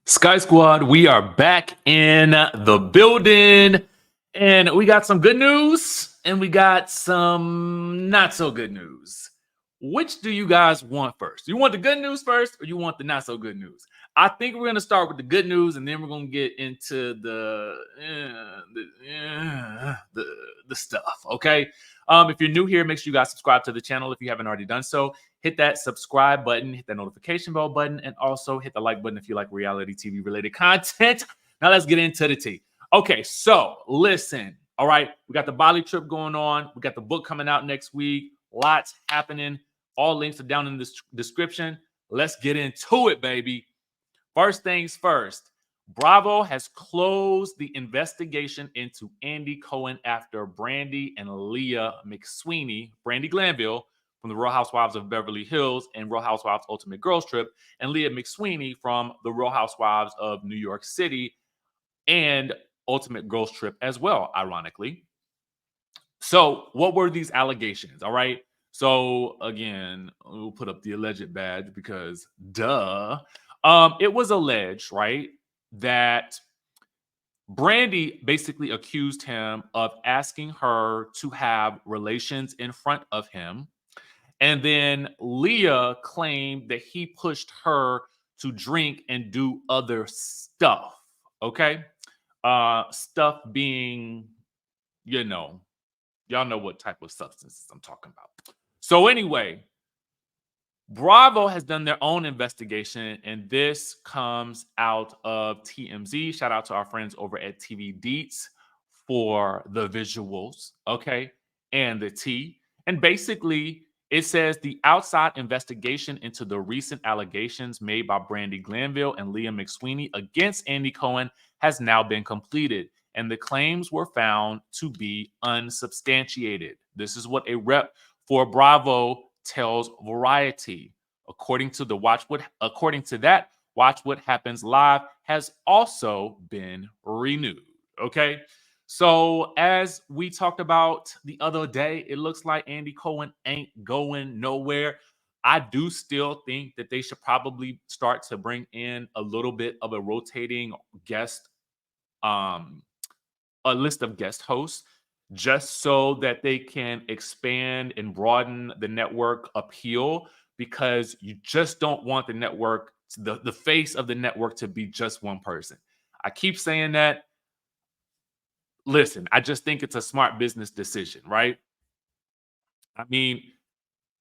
Sky Squad, we are back in the building and we got some good news and we got some not so good news. Which do you guys want first? You want the good news first or you want the not so good news? I think we're going to start with the good news and then we're going to get into the stuff, okay? If you're new here, make sure you guys subscribe to the channel if you haven't already done so. Hit that subscribe button, hit that notification bell button, and also hit the like button if you like reality TV related content. Now let's get into the tea. Okay, so listen. All right, we got the Bali trip going on. We got the book coming out next week. Lots happening. All links are down in the description. Let's get into it, baby. First things first. Bravo has closed the investigation into Andy Cohen after Brandy and Leah McSweeney, Brandy Glanville, from the Real Housewives of Beverly Hills and Real Housewives Ultimate Girls Trip, and Leah McSweeney from the Real Housewives of New York City and Ultimate Girls Trip as well, ironically. So, what were these allegations? All right. So, again, we'll put up the alleged badge because duh. It was alleged, right, that Brandy basically accused him of asking her to have relations in front of him. And then Leah claimed that he pushed her to drink and do other stuff. Okay. Stuff being, you know, y'all know what type of substances I'm talking about. So, anyway, Bravo has done their own investigation, and this comes out of TMZ. Shout out to our friends over at TV Deets for the visuals, okay, and the tea. And basically, it says the outside investigation into the recent allegations made by Brandy Glanville and Leah McSweeney against Andy Cohen has now been completed, and the claims were found to be unsubstantiated. This is what a rep for Bravo tells Variety. According to that, Watch What Happens Live has also been renewed. Okay. So as we talked about the other day, it looks like Andy Cohen ain't going nowhere. I do still think that they should probably start to bring in a little bit of a rotating guest, a list of guest hosts, just so that they can expand and broaden the network appeal, because you just don't want the network, the face of the network, to be just one person. I keep saying that. Listen, I just think it's a smart business decision, right? I mean,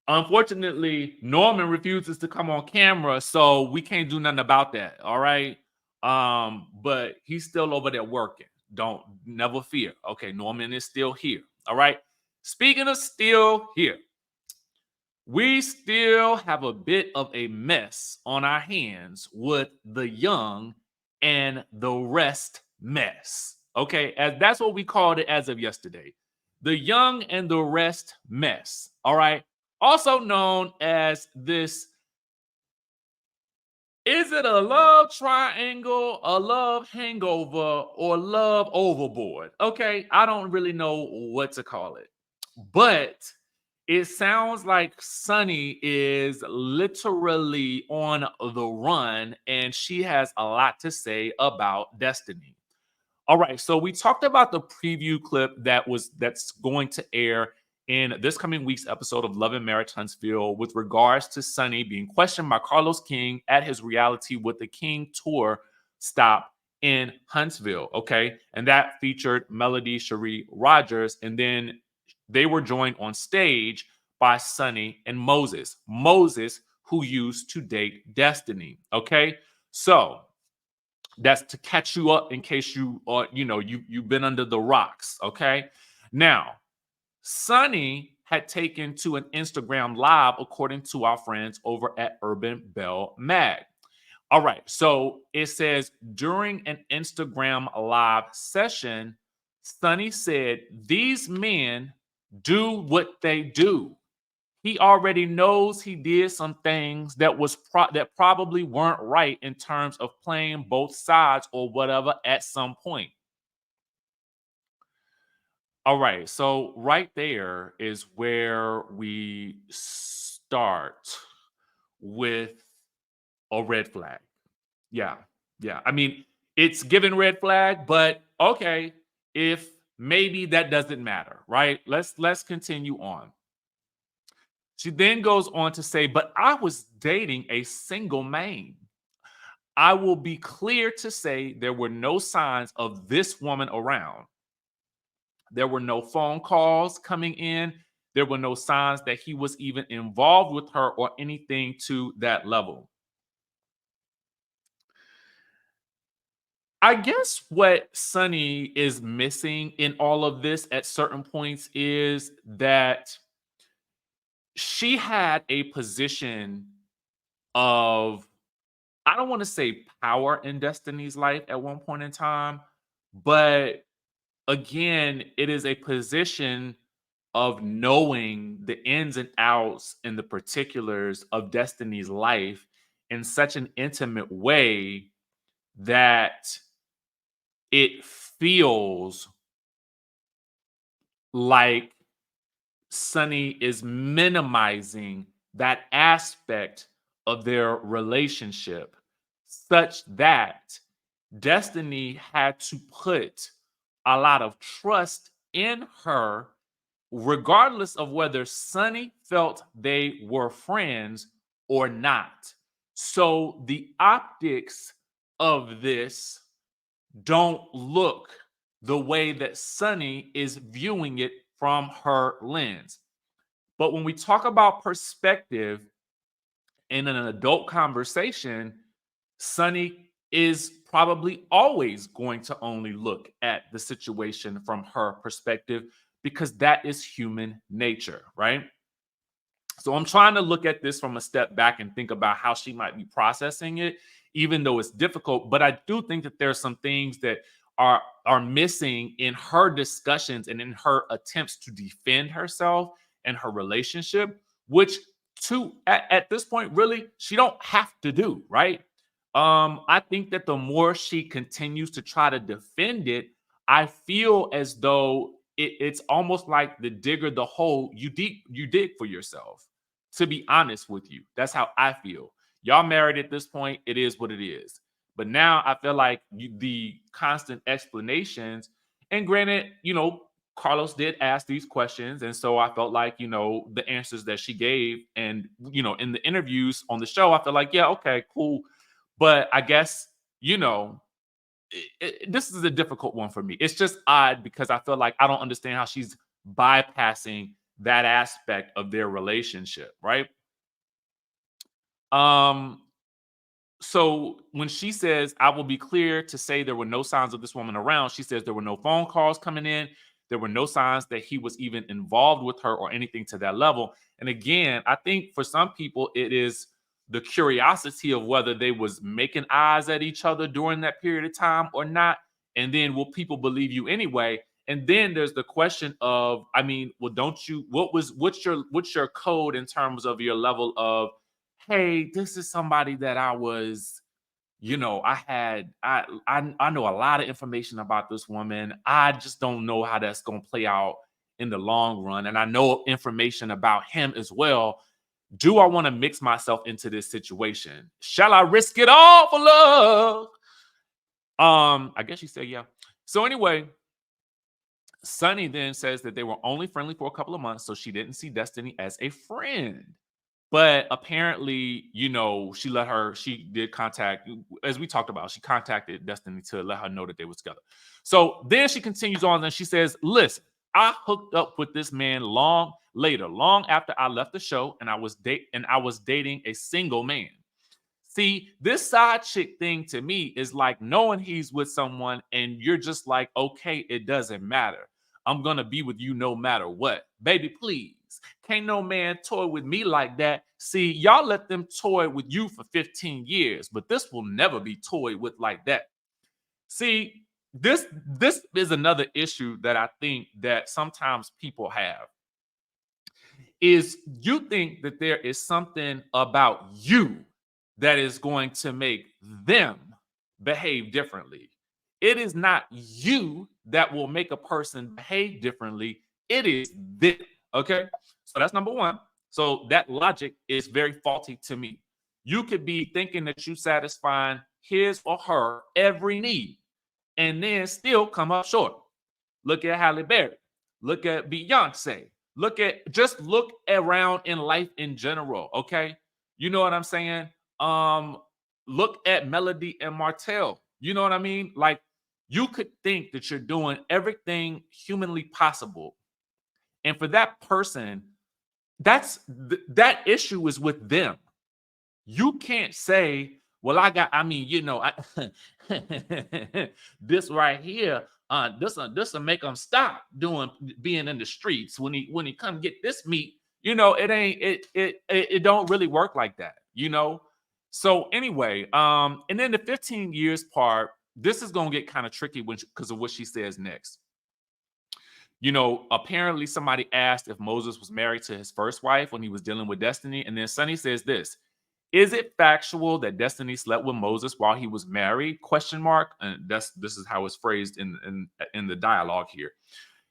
unfortunately, Norman refuses to come on camera, so we can't do nothing about that. All right. But he's still over there working. Don't never fear. Okay, Norman is still here. All right. Speaking of still here, we still have a bit of a mess on our hands with the young and the rest mess. Okay, as that's what we called it as of yesterday. The young and the rest mess. All right. Also known as this, is it a love triangle, a love hangover, or love overboard? Okay, I don't really know what to call it. But it sounds like Sunni is literally on the run and she has a lot to say about Destiny. All right, so we talked about the preview clip that's going to air in this coming week's episode of Love and Marriage Huntsville with regards to Sunni being questioned by Carlos King at his Reality with the King tour stop in Huntsville. Okay, and that featured Melody Cherie Rogers, and then they were joined on stage by Sunni and Moses. Moses, who used to date Destiny. Okay, so that's to catch you up in case you are, you've been under the rocks. Okay. Now, Sunni had taken to an Instagram live, according to our friends over at Urban Bell Mag. All right. So it says during an Instagram live session, Sunni said, "These men do what they do. He already knows he did some things that probably weren't right in terms of playing both sides or whatever at some point." All right, so right there is where we start with a red flag. Yeah. Yeah. I mean, it's given red flag, but okay, if maybe that doesn't matter, right? Let's continue on. She then goes on to say, but I was dating a single man. I will be clear to say there were no signs of this woman around. There were no phone calls coming in. There were no signs that he was even involved with her or anything to that level. I guess what Sunny is missing in all of this at certain points is that she had a position of, I don't want to say power in Destiny's life at one point in time, but again, it is a position of knowing the ins and outs and the particulars of Destiny's life in such an intimate way that it feels like Sunny is minimizing that aspect of their relationship such that Destiny had to put a lot of trust in her, regardless of whether Sunny felt they were friends or not. So the optics of this don't look the way that Sunny is viewing it from her lens. But when we talk about perspective in an adult conversation, Sunny is probably always going to only look at the situation from her perspective because that is human nature, right? So I'm trying to look at this from a step back and think about how she might be processing it, even though it's difficult. But I do think that there's some things that are missing in her discussions and in her attempts to defend herself and her relationship, which at this point, really, she don't have to do, right? I think that the more she continues to try to defend it, I feel as though it's almost like the digger the hole you dig for yourself. To be honest with you, that's how I feel. Y'all married at this point, it is what it is. But now I feel like the constant explanations, and granted, Carlos did ask these questions, and so I felt like the answers that she gave, and in the interviews on the show, I felt like, yeah, okay, cool. But I guess this is a difficult one for me. It's just odd because I feel like I don't understand how she's bypassing that aspect of their relationship, right? Um, so when she says, I will be clear to say there were no signs of this woman around, she says there were no phone calls coming in. There were no signs that he was even involved with her or anything to that level. And again, I think for some people, it is the curiosity of whether they was making eyes at each other during that period of time or not. And then will people believe you anyway? And then there's the question of, I mean, well, don't you, what's your code in terms of your level of, hey, this is somebody that I was, I know a lot of information about this woman. I just don't know how that's going to play out in the long run. And I know information about him as well. Do I want to mix myself into this situation? Shall I risk it all for love? I guess you said yeah. So anyway, Sunny then says that they were only friendly for a couple of months, so she didn't see Destiny as a friend. But apparently, she did contact, as we talked about, she contacted Destiny to let her know that they were together. So then she continues on and she says, listen, I hooked up with this man long after I left the show, and I was dating a single man. See, this side chick thing to me is like knowing he's with someone and you're just like, okay, it doesn't matter. I'm going to be with you no matter what. Baby, please. Can't no man toy with me like that. See, y'all let them toy with you for 15 years, but this will never be toyed with like that. See, this is another issue that I think that sometimes people have is you think that there is something about you that is going to make them behave differently. It is not you that will make a person behave differently. It is them. Okay. So that's number one. So that logic is very faulty to me. You could be thinking that you satisfying his or her every need and then still come up short. Look at Halle Berry. Look at Beyonce. Look around in life in general. Okay. You know what I'm saying? Um, Look at Melody and Martell. You know what I mean? Like, you could think that you're doing everything humanly possible. And for that person, that issue is with them. You can't say, well, this right here, this will make them stop being in the streets when he come get this meat. It ain't it don't really work like that. So anyway, and then the 15 years part, this is gonna get kind of tricky because of what she says next. Apparently somebody asked if Moses was married to his first wife when he was dealing with Destiny, and then Sunni says this: is it factual that Destiny slept with Moses while he was married? Question mark. And this is how it's phrased in the dialogue here.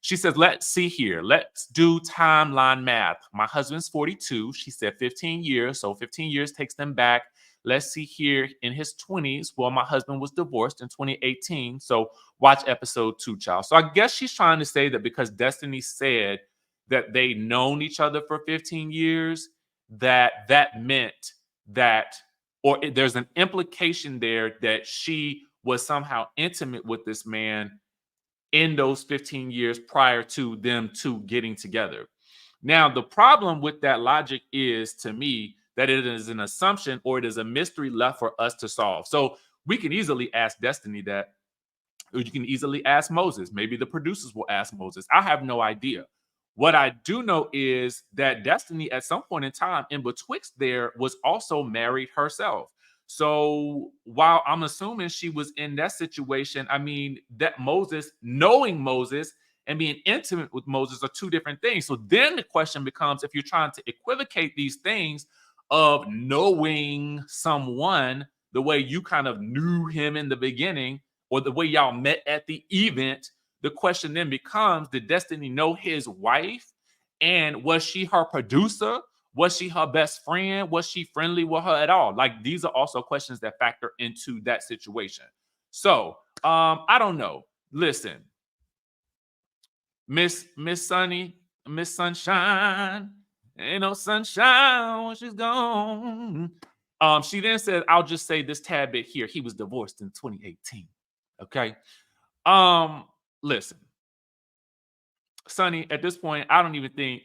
She says, let's see here. Let's do timeline math. My husband's 42. She said 15 years. So 15 years takes them back. Let's see here, in his 20s. Well, my husband was divorced in 2018. So watch episode 2, child. So I guess she's trying to say that because Destiny said that they known each other for 15 years, that meant that, or there's an implication there that she was somehow intimate with this man in those 15 years prior to them two getting together. Now, the problem with that logic is, to me, that it is an assumption or it is a mystery left for us to solve. So we can easily ask Destiny that, or you can easily ask Moses. Maybe the producers will ask Moses. I have no idea. What I do know is that Destiny, at some point in time in betwixt there, was also married herself. So while I'm assuming she was in that situation, I mean, that knowing Moses and being intimate with Moses are two different things. So then the question becomes, if you're trying to equivocate these things of knowing someone the way you kind of knew him in the beginning, or the way y'all met at the event, the question then becomes, did Destiny know his wife? And was she her producer? Was she her best friend? Was she friendly with her at all? Like, these are also questions that factor into that situation. So I don't know. Listen, Miss Sunny, Miss Sunshine, ain't no sunshine when she's gone. She then said, I'll just say this tad bit here. He was divorced in 2018. Okay. Listen, Sunny, at this point, I don't even think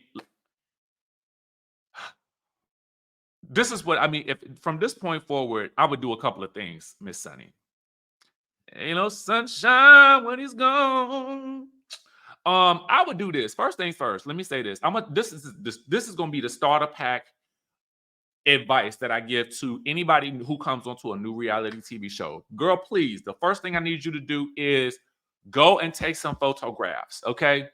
this is what I mean. If from this point forward, I would do a couple of things, Miss Sunny. Ain't no sunshine when he's gone. I would do this. First things first. Let me say this. This is gonna be the starter pack advice that I give to anybody who comes onto a new reality TV show. Girl, please, the first thing I need you to do is go and take some photographs. Okay,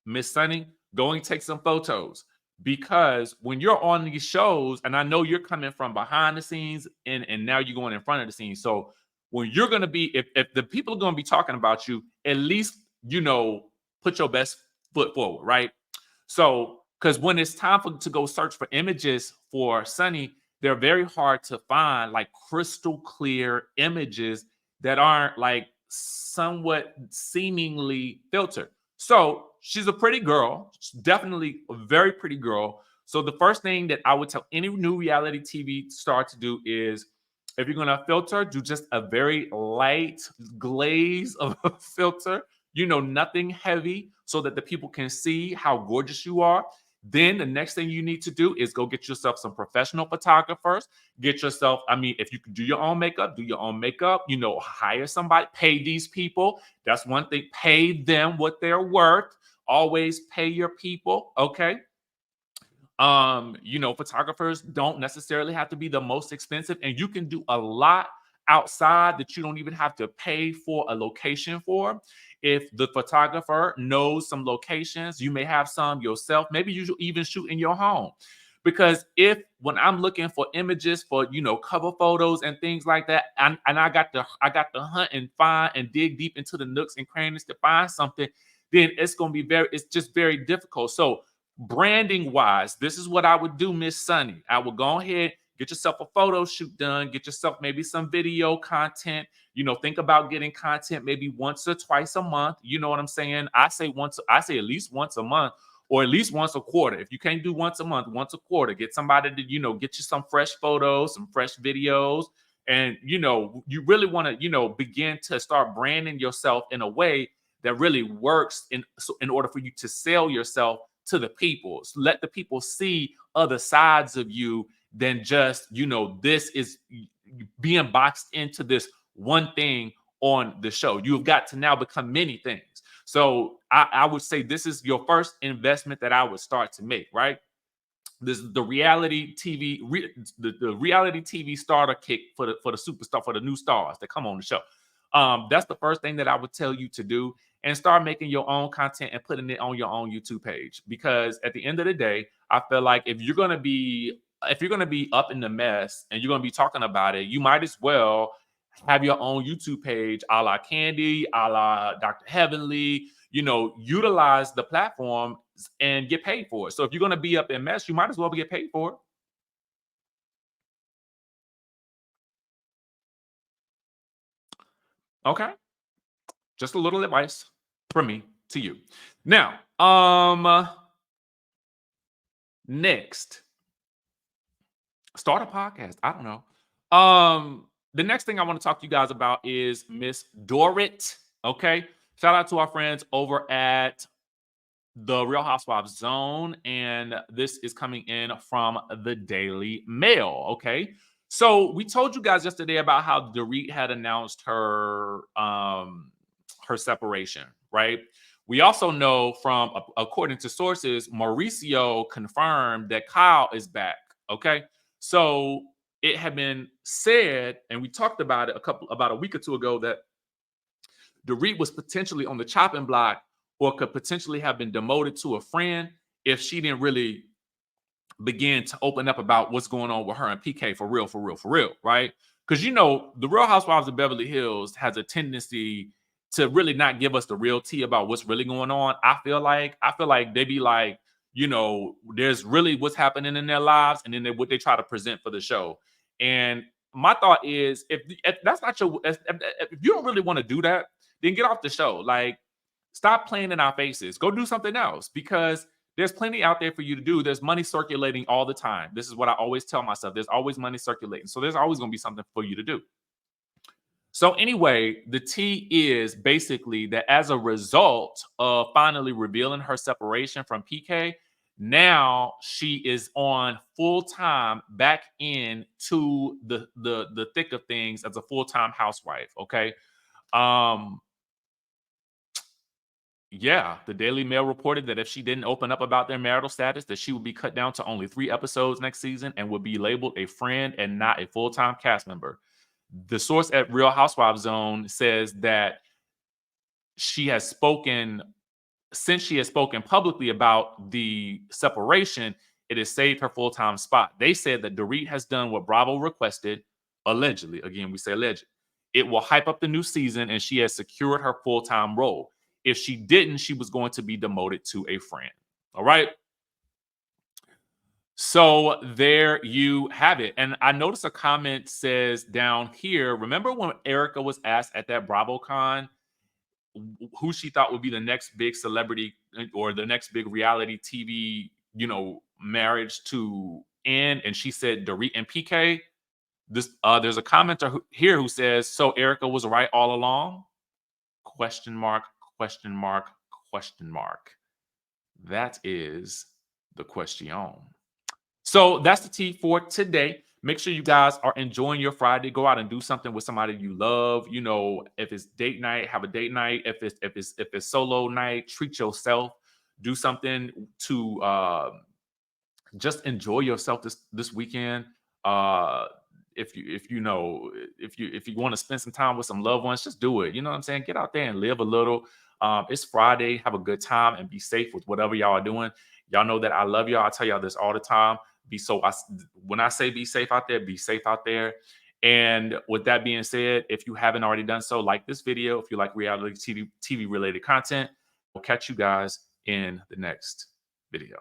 Miss Sunny, go and take some photos. Because when you're on these shows, and I know you're coming from behind the scenes and now you're going in front of the scenes. So when you're going to be, if the people are going to be talking about you, at least, put your best foot forward, right? So, because when it's time to go search for images for Sunny, they're very hard to find, like crystal clear images that aren't like somewhat seemingly filtered. So she's a pretty girl. She's definitely a very pretty girl. So the first thing that I would tell any new reality TV star to do is, if you're going to filter, do just a very light glaze of a filter, nothing heavy, so that the people can see how gorgeous you are. Then the next thing you need to do is go get yourself some professional photographers. Get yourself, if you can do your own makeup, do your own makeup, hire somebody, pay these people. That's one thing. Pay them what they're worth. Always pay your people. Okay. Photographers don't necessarily have to be the most expensive, and you can do a lot outside that you don't even have to pay for a location for. If the photographer knows some locations, you may have some yourself. Maybe you should even shoot in your home. Because when I'm looking for images for, cover photos and things like that, and I got to hunt and find and dig deep into the nooks and crannies to find something, then it's just very difficult. So branding wise, this is what I would do, Miss Sunny. I would go ahead, get yourself a photo shoot done, get yourself maybe some video content. Think about getting content maybe once or twice a month. You know what I'm saying? I say at least once a month, or at least once a quarter. If you can't do once a month, once a quarter, get somebody to, get you some fresh photos, some fresh videos. And, you really want to, begin to start branding yourself in a way that really works in order for you to sell yourself to the people. So let the people see other sides of you than just, this is being boxed into this one thing on the show. You've got to now become many things. So I would say this is your first investment that I would start to make, right? This is the reality TV, the reality TV starter kit for the superstar, for the new stars that come on the show. That's the first thing that I would tell you to do, and start making your own content and putting it on your own YouTube page. Because at the end of the day, I feel like if you're gonna be up in the mess and you're gonna be talking about it, you might as well have your own YouTube page, a la Candy, a la Dr. Heavenly. Utilize the platform and get paid for it. So if you're going to be up in mess, you might as well get paid for it. Okay. Just a little advice from me to you. Now, next, start a podcast. I don't know. The next thing I want to talk to you guys about is Miss Dorit. Okay. Shout out to our friends over at the Real Housewives Zone, and this is coming in from the Daily Mail. Okay, so we told you guys yesterday about how Dorit had announced her separation, right? We also know from, according to sources, Mauricio confirmed that Kyle is back. Okay, so it had been said, and we talked about it about a week or two ago, that Dorit was potentially on the chopping block, or could potentially have been demoted to a friend if she didn't really begin to open up about what's going on with her and PK for real, right? Because the Real Housewives of Beverly Hills has a tendency to really not give us the real tea about what's really going on. I feel like they be like, there's really what's happening in their lives, and then what they try to present for the show. And my thought is, if that's not if you don't really want to do that, then get off the show. Like, stop playing in our faces. Go do something else, because there's plenty out there for you to do. There's money circulating all the time. This is what I always tell myself. There's always money circulating. So there's always going to be something for you to do. So anyway, the tea is basically that as a result of finally revealing her separation from PK, now she is on full time back into the thick of things as a full-time housewife. Okay. Yeah, the Daily Mail reported that if she didn't open up about their marital status, that she would be cut down to only 3 episodes next season and would be labeled a friend and not a full-time cast member. The source at Real Housewives Zone says that since she has spoken publicly about the separation, it has saved her full-time spot. They said that Dorit has done what Bravo requested, allegedly. Again, we say alleged. It will hype up the new season, and she has secured her full-time role. If she didn't, she was going to be demoted to a friend. All right. So there you have it. And I noticed a comment says down here, remember when Erica was asked at that BravoCon who she thought would be the next big celebrity or the next big reality TV, marriage to end? And she said Dorit and PK. There's a commenter here who says, so Erica was right all along? Question mark, question mark, question mark. That is the question. So that's the tea for today. Make sure you guys are enjoying your Friday. Go out and do something with somebody you love. If it's date night, have a date night. If it's solo night, treat yourself. Do something to just enjoy yourself this weekend. If you want to spend some time with some loved ones, just do it. You know what I'm saying? Get out there and live a little. It's Friday. Have a good time and be safe with whatever y'all are doing. Y'all know that I love y'all. I tell y'all this all the time. When I say be safe out there, be safe out there. And with that being said, if you haven't already done so, like this video. If you like reality TV related content, we'll catch you guys in the next video.